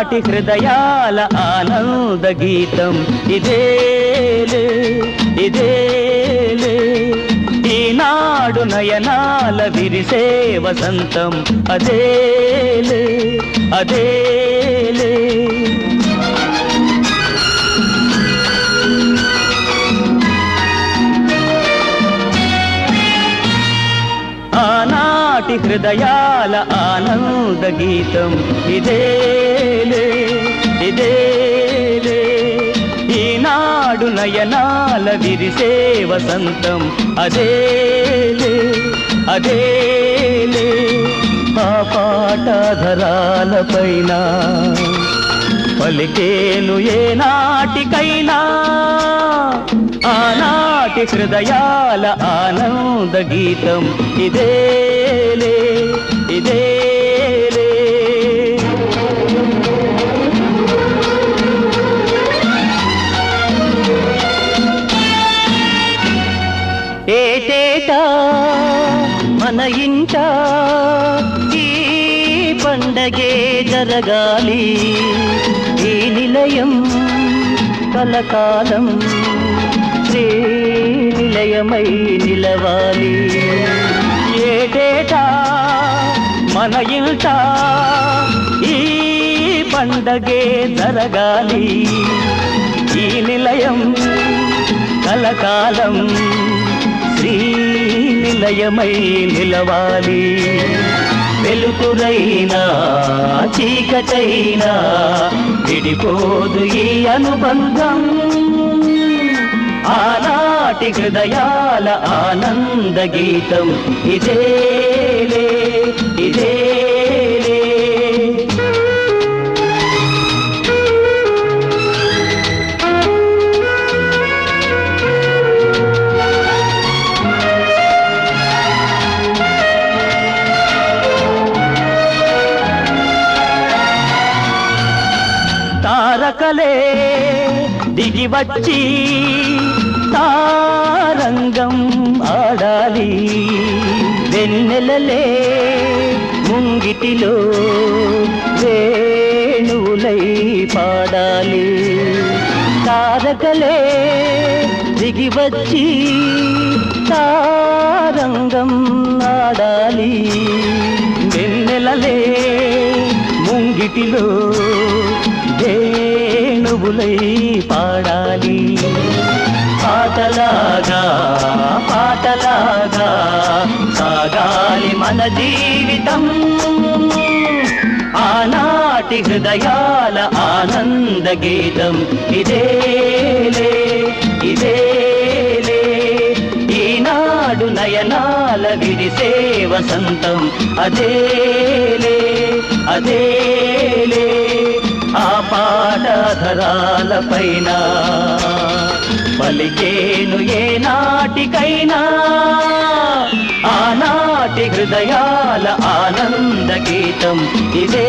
ఆనాటి హృదయాల ఆనంద గీతం ఇదేలే ఇదేలే ఈనాడు నయనాల విరిసే వసంతం అదేలే అదేలే ఆనాటి హృదయాల ఆనంద గీతం ఇదేలే ఇదేలే ఈనాడు నయనాల విరిసే వసంతం అదేలే అదేలే ఆ పాటధరాలపైన పలికేను ఏనాటికైనా ఆనాటి హృదయాల ఆనంద గీతం ఇదేలే ఇదేలే ఏటేటా మన ఇంట ఈ పండగే జరగాలి ఈ నిలయం కలకాలం నిలయమై నిలవాలి ఏటేటా మన ఇంట ఈ పండగే జరగాలి ఈ నిలయం కలకాలం నిలయమై నిలవాలి వెలుతురైనా చీకటైనా విడిపోదు ఈ అనుబంధం ఆనాటి హృదయాల ఆనంద గీతం ఇదేలే ఇదేలే తారకలే దిగివచ్చి తారంగం ఆడాలి వెన్నెలలే ముంగిటిలో వేణువులై పాడాలి తారకలే దిగివచ్చి తారంగం ఆడాలి వెన్నెలలే ముంగిటిలో వేణువులై పాడాలి పాటలాగా పాటలాగా సాగాలి మన జీవితం ఆనాటి హృదయాల ఆనంద గీతం ఇదేలే ఇదేలే ఈనాడు నయనాల విరిసే వసంతం అదేలే అదేలే ఆ పాటధరాలపైన పలికేను ఏనాటికైనా ఆనాటి హృదయాల ఆనంద గీతం ఇదే